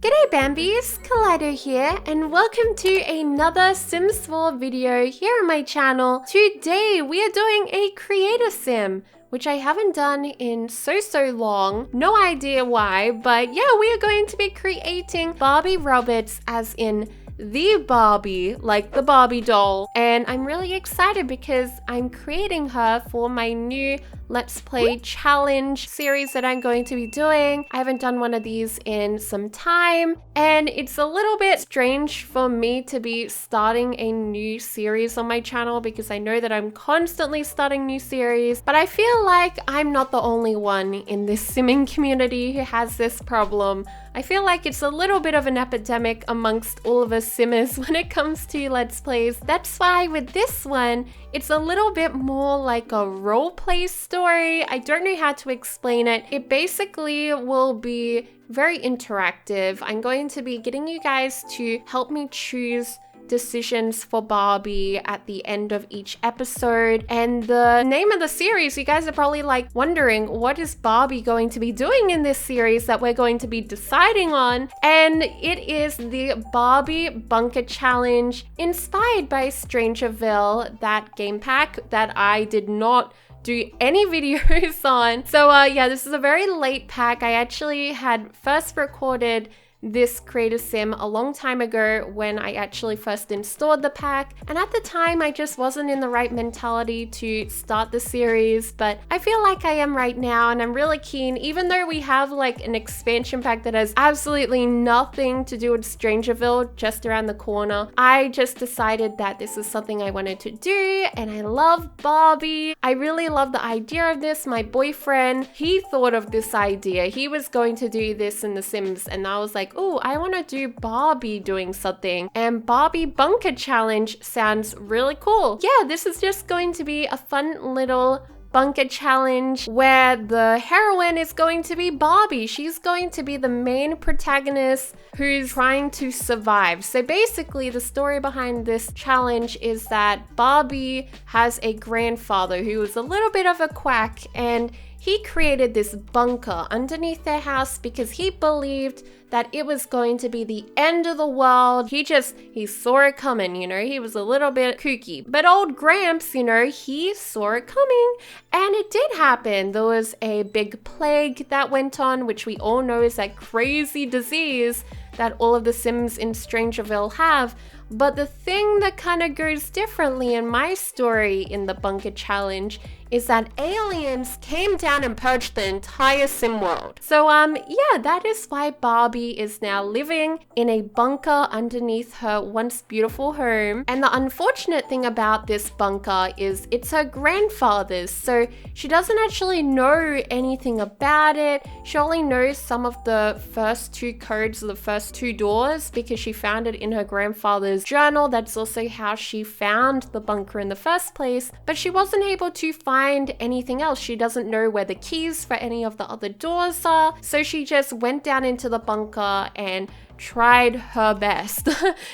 G'day Bambies, Kaleidow here and welcome to another Sims 4 video here on my channel. Today we are doing a creator sim, which I haven't done in so long. No idea why, but yeah, we are going to be creating Barbie Roberts as in the Barbie, like the Barbie doll. And I'm really excited because I'm creating her for my new Let's Play challenge series that I'm going to be doing. I haven't done one of these in some time, and it's a little bit strange for me to be starting a new series on my channel because I know that I'm constantly starting new series, but I feel like I'm not the only one in this simming community who has this problem. I feel like it's a little bit of an epidemic amongst all of us simmers when it comes to Let's Plays. That's why with this one, it's a little bit more like a roleplay story. I don't know how to explain it. It basically will be very interactive. I'm going to be getting you guys to help me choose decisions for Barbie at the end of each episode. And the name of the series, you guys are probably like wondering, what is Barbie going to be doing in this series that we're going to be deciding on? And it is the Barbie Bunker Challenge, inspired by Strangerville, that game pack that I did not do any videos on. So yeah, this is a very late pack. I actually had first recorded this creator sim a long time ago when I actually first installed the pack, and at the time I just wasn't in the right mentality to start the series, but I feel like I am right now and I'm really keen. Even though we have like an expansion pack that has absolutely nothing to do with Strangerville just around the corner, I just decided that this is something I wanted to do, and I love Barbie. I really love the idea of this. My boyfriend, he thought of this idea. He was going to do this in The Sims, and I was like, oh, I want to do Barbie doing something, and Barbie Bunker Challenge sounds really cool. Yeah, this is just going to be a fun little bunker challenge where the heroine is going to be Barbie. She's going to be the main protagonist who's trying to survive. So basically the story behind this challenge is that Barbie has a grandfather who was a little bit of a quack, and he created this bunker underneath their house because he believed that it was going to be the end of the world. He saw it coming, you know, he was a little bit kooky. But old Gramps, you know, he saw it coming, and it did happen. There was a big plague that went on, which we all know is that crazy disease that all of the Sims in Strangerville have. But the thing that kind of goes differently in my story in the Bunker Challenge is that aliens came down and purged the entire sim world. So yeah, that is why Barbie is now living in a bunker underneath her once beautiful home. And the unfortunate thing about this bunker is it's her grandfather's, so she doesn't actually know anything about it. She only knows some of the first two codes of the first two doors because she found it in her grandfather's journal. That's also how she found the bunker in the first place, but she wasn't able to find anything else. She doesn't know where the keys for any of the other doors are, so she just went down into the bunker and tried her best.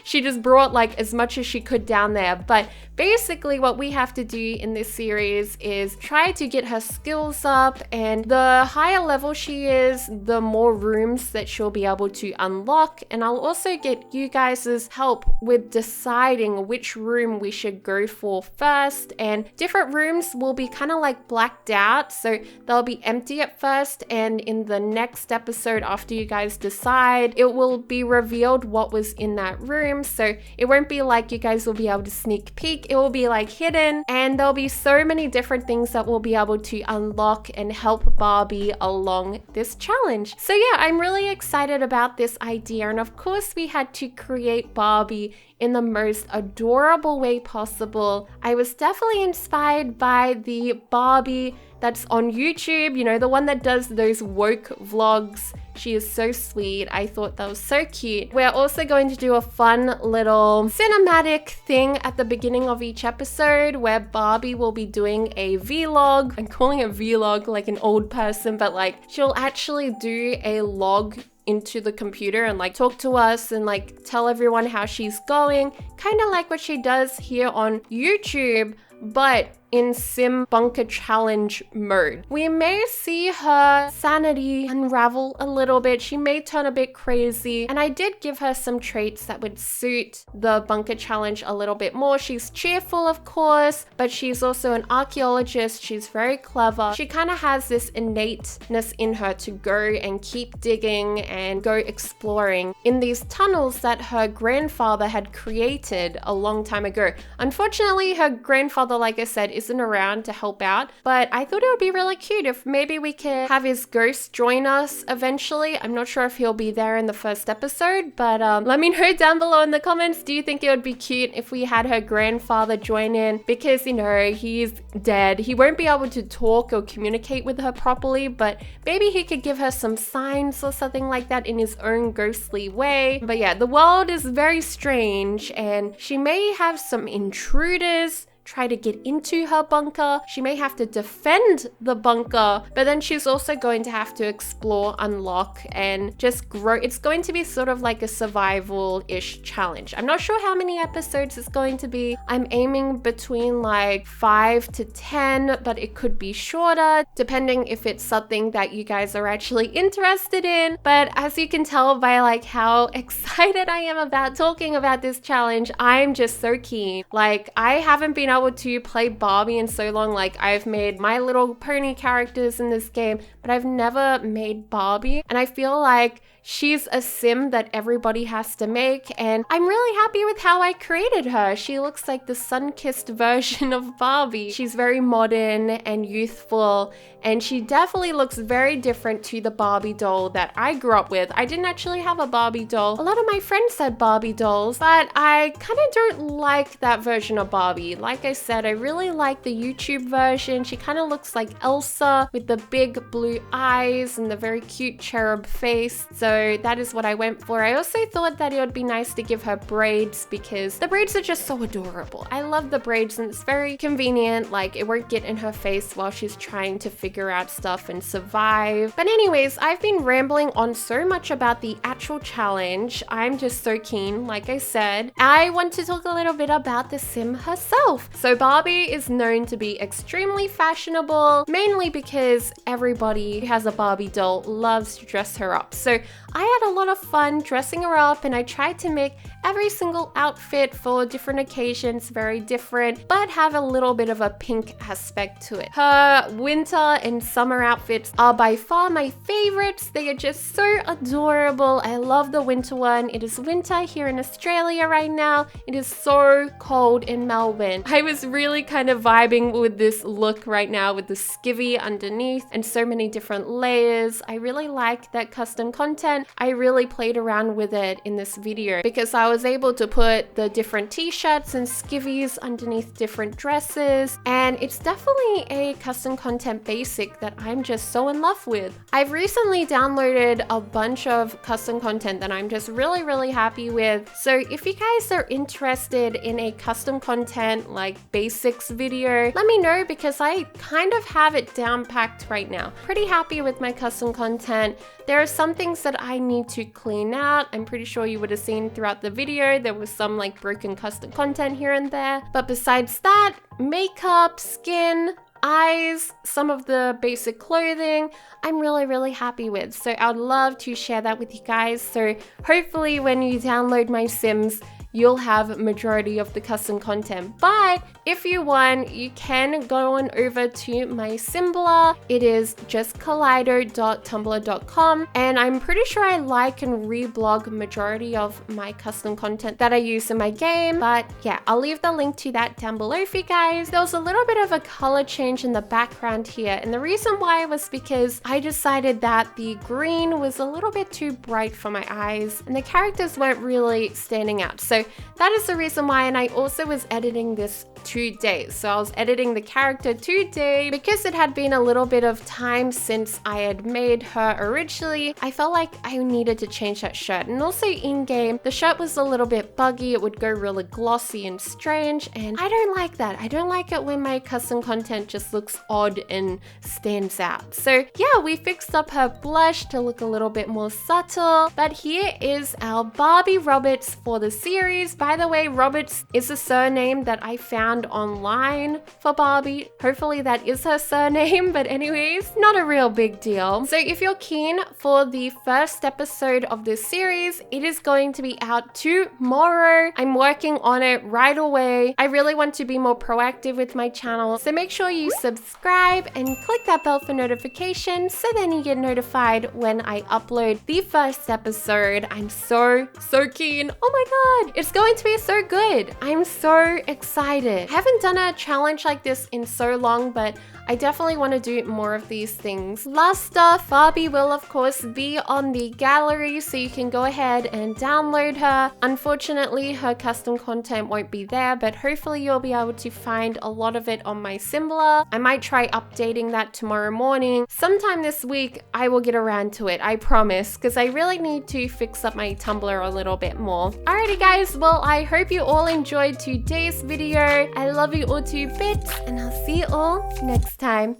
She just brought like as much as she could down there. But basically what we have to do in this series is try to get her skills up, and the higher level she is, the more rooms that she'll be able to unlock. And I'll also get you guys' help with deciding which room we should go for first, and different rooms will be kind of like blacked out, so they'll be empty at first, and in the next episode after you guys decide, it will be revealed what was in that room. So it won't be like you guys will be able to sneak peek, it will be like hidden, and there'll be so many different things that we'll be able to unlock and help Barbie along this challenge. So yeah, I'm really excited about this idea, and of course we had to create Barbie in the most adorable way possible. I was definitely inspired by the Barbie that's on YouTube, you know, the one that does those woke vlogs. She is so sweet. I thought that was so cute. We're also going to do a fun little cinematic thing at the beginning of each episode where Barbie will be doing a vlog. I'm calling it vlog like an old person, but like she'll actually do a log into the computer and like talk to us and like tell everyone how she's going, kind of like what she does here on YouTube. but in Sim Bunker Challenge mode. We may see her sanity unravel a little bit. She may turn a bit crazy. And I did give her some traits that would suit the Bunker Challenge a little bit more. She's cheerful, of course, but she's also an archaeologist. She's very clever. She kind of has this innateness in her to go and keep digging and go exploring in these tunnels that her grandfather had created a long time ago. Unfortunately, her grandfather, like I said, isn't around to help out, but I thought it would be really cute if maybe we could have his ghost join us eventually. I'm not sure if he'll be there in the first episode, but let me know down below in the comments. Do you think it would be cute if we had her grandfather join in? Because, you know, he's dead. He won't be able to talk or communicate with her properly, but maybe he could give her some signs or something like that in his own ghostly way. But yeah, the world is very strange, and she may have some intruders try to get into her bunker. She may have to defend the bunker, but then she's also going to have to explore, unlock, and just grow. It's going to be sort of like a survival-ish challenge. I'm not sure how many episodes it's going to be. I'm aiming between like 5 to 10, but it could be shorter, depending if it's something that you guys are actually interested in. But as you can tell by like how excited I am about talking about this challenge, I'm just so keen. Like, I haven't been able to play Barbie in so long. Like, I've made My Little Pony characters in this game, but I've never made Barbie, and I feel like she's a sim that everybody has to make, and I'm really happy with how I created her. She looks like the sun-kissed version of Barbie. She's very modern and youthful, and she definitely looks very different to the Barbie doll that I grew up with. I didn't actually have a Barbie doll. A lot of my friends had Barbie dolls, but I kind of don't like that version of Barbie. Like I said, I really like the YouTube version. She kind of looks like Elsa with the big blue eyes and the very cute cherub face. So that is what I went for. I also thought that it would be nice to give her braids because the braids are just so adorable. I love the braids, and it's very convenient. Like, it won't get in her face while she's trying to figure out stuff and survive. But anyways, I've been rambling on so much about the actual challenge. I'm just so keen. Like I said, I want to talk a little bit about the sim herself. So Barbie is known to be extremely fashionable, mainly because everybody who has a Barbie doll loves to dress her up. So I had a lot of fun dressing her up, and I tried to make every single outfit for different occasions very different, but have a little bit of a pink aspect to it. Her winter and summer outfits are by far my favorites. They are just so adorable. I love the winter one. It is winter here in Australia right now. It is so cold in Melbourne. I was really kind of vibing with this look right now with the skivvy underneath and so many different layers. I really like that custom content. I really played around with it in this video because I was able to put the different t-shirts and skivvies underneath different dresses, and it's definitely a custom content basic that I'm just so in love with. I've recently downloaded a bunch of custom content that I'm just really happy with. So if you guys are interested in a custom content like basics video, let me know because I kind of have it down packed right now. Pretty happy with my custom content. There are some things that I need to clean out. I'm pretty sure you would have seen throughout the video, there was some like broken custom content here and there. But besides that, makeup, skin, eyes, some of the basic clothing, I'm really happy with. So I'd love to share that with you guys. So hopefully when you download my Sims, you'll have majority of the custom content. But if you want, you can go on over to my Symbola. It is just kaleidow.tumblr.com, and I'm pretty sure I like and reblog majority of my custom content that I use in my game. But yeah, I'll leave the link to that down below for you guys. There was a little bit of a color change in the background here, and the reason why was because I decided that the green was a little bit too bright for my eyes and the characters weren't really standing out. So that is the reason why, and I also was editing this today. So I was editing the character today because it had been a little bit of time since I had made her originally. I felt like I needed to change that shirt, and also in-game the shirt was a little bit buggy. It would go really glossy and strange, and I don't like that. I don't like it when my custom content just looks odd and stands out. So yeah, we fixed up her blush to look a little bit more subtle, but here is our Barbie Roberts for the series. By the way, Roberts is a surname that I found found online for Barbie. Hopefully that is her surname, but anyways, not a real big deal. So if you're keen for the first episode of this series, it is going to be out tomorrow. I'm working on it right away. I really want to be more proactive with my channel, so make sure you subscribe and click that bell for notifications so then you get notified when I upload the first episode. I'm so keen. Oh my god, it's going to be so good. I'm so excited. I haven't done a challenge like this in so long, but I definitely want to do more of these things. Last stuff, Barbie will of course be on the gallery, so you can go ahead and download her. Unfortunately, her custom content won't be there, but hopefully you'll be able to find a lot of it on my Symbola. I might try updating that tomorrow morning. Sometime this week, I will get around to it, I promise, because I really need to fix up my Tumblr a little bit more. Alrighty guys, well, I hope you all enjoyed today's video. I love you all to bits, and I'll see you all next time.